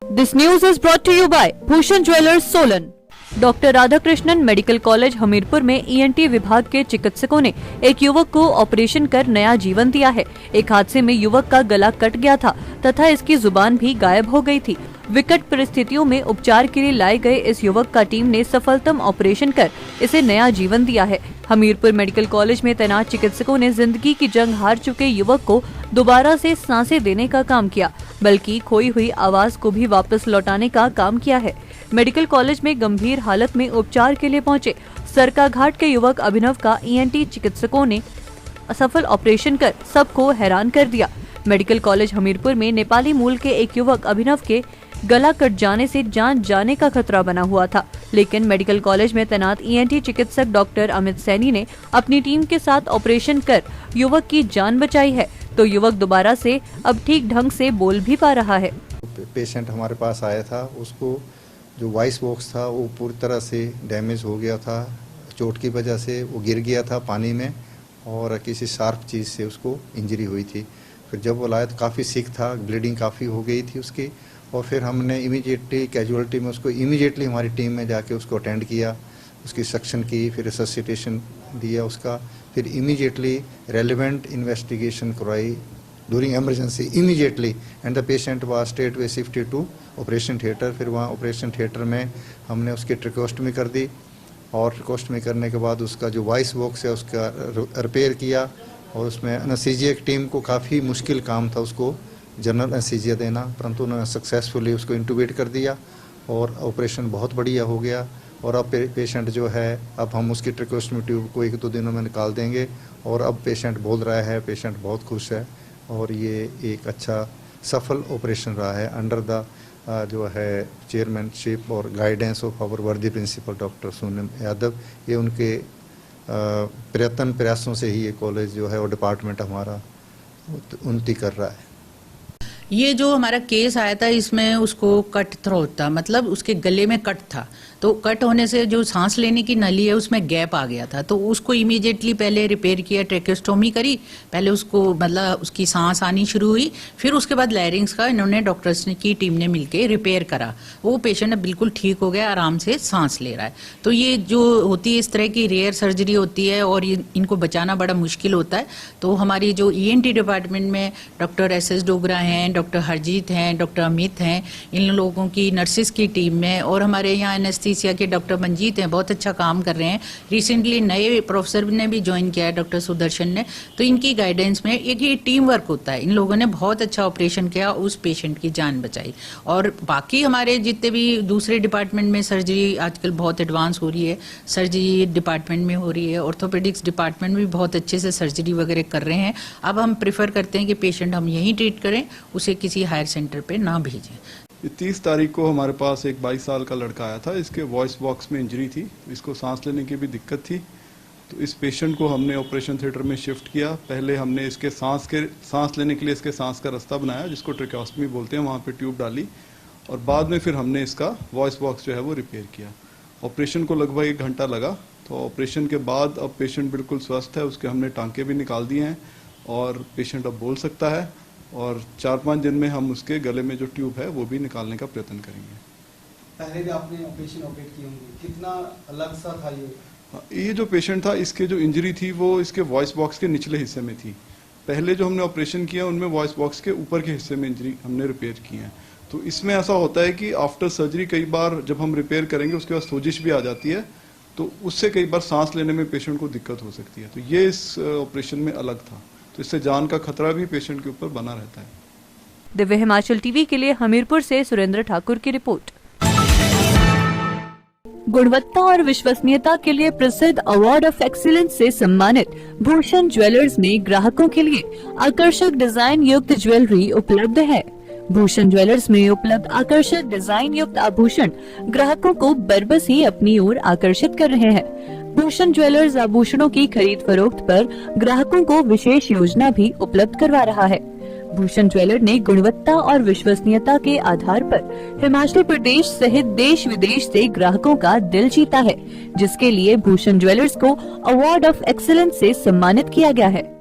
This news is brought to you by Bhushan Jewellers, Solan। Doctor Radhakrishnan medical college Hamirpur में ENT विभाग के चिकित्सकों ने एक युवक को ऑपरेशन कर नया जीवन दिया है। एक हादसे में युवक का गला कट गया था तथा इसकी जुबान भी गायब हो गई थी। विकट परिस्थितियों में उपचार के लिए लाए गए इस युवक का टीम ने सफलतम ऑपरेशन कर इसे नया जीवन दिया है। हमीरपुर मेडिकल कॉलेज में तैनात चिकित्सकों ने जिंदगी की जंग हार चुके युवक को दोबारा से सांसें देने का काम किया, बल्कि खोई हुई आवाज को भी वापस लौटाने का काम किया है। मेडिकल कॉलेज में गंभीर हालत में उपचार के लिए पहुंचे सरकाघाट के युवक अभिनव का ईएनटी चिकित्सकों ने सफल ऑपरेशन कर सबको हैरान कर दिया। मेडिकल कॉलेज हमीरपुर में नेपाली मूल के एक युवक अभिनव के गला कट जाने से जान जाने का खतरा बना हुआ था, लेकिन मेडिकल कॉलेज में तैनात ईएनटी चिकित्सक डॉक्टर अमित सैनी ने अपनी टीम के साथ ऑपरेशन कर युवक की जान बचाई है, तो युवक दोबारा से अब ठीक ढंग से बोल भी पा रहा है। पेशेंट हमारे पास आया था, उसको जो वॉइस बॉक्स था वो पूरी तरह से डैमेज हो गया था। चोट की वजह से वो गिर गया था पानी में और किसी शार्प चीज़ से उसको इंजरी हुई थी। फिर जब वो लाया तो काफ़ी सिक था, ब्लीडिंग काफ़ी हो गई थी उसकी, और फिर हमने इमीडिएटली कैजुअलिटी में उसको इमीडिएटली हमारी टीम में जाके उसको अटेंड किया, उसकी सक्शन की, फिर रिससिटेशन दिया उसका, फिर इमीडिएटली रेलिवेंट इन्वेस्टिगेशन करवाई during emergency immediately, and the patient was straight way shifted to operation theatre. फिर वहाँ ऑपरेशन थिएटर में हमने उसकी ट्रेकोस्टमी कर दी और ट्रेकोस्टमी करने के बाद उसका जो वॉइस बॉक्स है उसका रिपेयर किया, और उसमें एनेस्थीसिया की टीम को काफ़ी मुश्किल काम था उसको जनरल एनेस्थीसिया देना, परंतु उन्होंने सक्सेसफुली उसको इंटूबेट कर दिया और ऑपरेशन बहुत बढ़िया हो गया। और अब पेशेंट जो है, अब हम उसकी ट्रेकोस्टमी ट्यूब को 1-2 दिनों में निकाल देंगे और अब पेशेंट बोल रहा है, पेशेंट बहुत खुश है और ये एक अच्छा सफल ऑपरेशन रहा है अंडर द जो है चेयरमैनशिप और गाइडेंस ऑफ आवर वर्दी प्रिंसिपल डॉक्टर सोनम यादव। ये उनके प्रयासों से ही ये कॉलेज जो है और डिपार्टमेंट हमारा उन्नति कर रहा है। ये जो हमारा केस आया था इसमें उसको कट थ्रोट था, मतलब उसके गले में कट था, तो कट होने से जो सांस लेने की नली है उसमें गैप आ गया था, तो उसको इमीडिएटली पहले रिपेयर किया, ट्रेकोस्टोमी करी, पहले उसको मतलब उसकी सांस आनी शुरू हुई, फिर उसके बाद लैरिंग्स का इन्होंने डॉक्टर्स की टीम ने मिलके रिपेयर करा। वो पेशेंट अब बिल्कुल ठीक हो गया, आराम से सांस ले रहा है। तो ये जो होती है इस तरह की रेयर सर्जरी होती है और इनको बचाना बड़ा मुश्किल होता है। तो हमारी जो ईएनटी डिपार्टमेंट में डॉक्टर एस डोगरा हैं, डॉक्टर हरजीत हैं, डॉक्टर अमित हैं, इन लोगों की नर्सिस की टीम में, और हमारे यहाँ एनेस्थीसिया के डॉक्टर मंजीत हैं, बहुत अच्छा काम कर रहे हैं। रिसेंटली नए प्रोफेसर ने भी ज्वाइन किया है, डॉक्टर सुदर्शन ने, तो इनकी गाइडेंस में एक ये टीम वर्क होता है। इन लोगों ने बहुत अच्छा ऑपरेशन किया, उस पेशेंट की जान बचाई। और बाकी हमारे जितने भी दूसरे डिपार्टमेंट में सर्जरी आजकल बहुत एडवांस हो रही है, सर्जरी डिपार्टमेंट में हो रही है, ऑर्थोपेडिक्स डिपार्टमेंट में भी बहुत अच्छे से सर्जरी वगैरह कर रहे हैं। अब हम प्रेफर करते हैं कि पेशेंट हम यहीं ट्रीट करें, उसे किसी हायर सेंटर पे ना भेजें। 30 तारीख को हमारे पास एक 22 साल का लड़का आया था। इसके वॉइस बॉक्स में इंजरी थी, इसको सांस लेने की भी दिक्कत थी, तो इस पेशेंट को हमने ऑपरेशन थिएटर में शिफ्ट किया। पहले हमने इसके सांस लेने के लिए इसके सांस का रास्ता बनाया, जिसको ट्रेकोस्टमी बोलते हैं, वहाँ पे ट्यूब डाली, और बाद में फिर हमने इसका वॉइस बॉक्स जो है वो रिपेयर किया। ऑपरेशन को लगभग 1 घंटा लगा। तो ऑपरेशन के बाद अब पेशेंट बिल्कुल स्वस्थ है, उसके हमने टांके भी निकाल दिए हैं और पेशेंट अब बोल सकता है, और 4-5 दिन में हम उसके गले में जो ट्यूब है वो भी निकालने का प्रयत्न करेंगे। पहले भी आपने ऑपरेशन ऑपरेट किए होंगे, कितना अलग सा था ये जो पेशेंट था, इसके जो इंजरी थी वो इसके वॉइस बॉक्स के निचले हिस्से में थी। पहले जो हमने ऑपरेशन किया उनमें वॉइस बॉक्स के ऊपर के हिस्से में इंजरी हमने रिपेयर की है। तो इसमें ऐसा होता है कि आफ्टर सर्जरी कई बार जब हम रिपेयर करेंगे उसके बाद सोजिश भी आ जाती है, तो उससे कई बार सांस लेने में पेशेंट को दिक्कत हो सकती है। तो ये इस ऑपरेशन में अलग था, तो इससे जान का खतरा भी पेशेंट के ऊपर बना रहता है। दिव्य हिमाचल टीवी के लिए हमीरपुर से सुरेंद्र ठाकुर की रिपोर्ट। गुणवत्ता और विश्वसनीयता के लिए प्रसिद्ध अवार्ड ऑफ एक्सीलेंस से सम्मानित भूषण ज्वेलर्स में ग्राहकों के लिए आकर्षक डिजाइन युक्त ज्वेलरी उपलब्ध है। भूषण ज्वेलर्स में उपलब्ध आकर्षक डिजाइन युक्त आभूषण ग्राहकों को बरबस ही अपनी ओर आकर्षित कर रहे हैं। भूषण ज्वेलर्स आभूषणों की खरीद फरोख्त पर ग्राहकों को विशेष योजना भी उपलब्ध करवा रहा है। भूषण ज्वेलर ने गुणवत्ता और विश्वसनीयता के आधार पर हिमाचल प्रदेश सहित देश विदेश से ग्राहकों का दिल जीता है, जिसके लिए भूषण ज्वेलर्स को अवार्ड ऑफ एक्सीलेंस से सम्मानित किया गया है।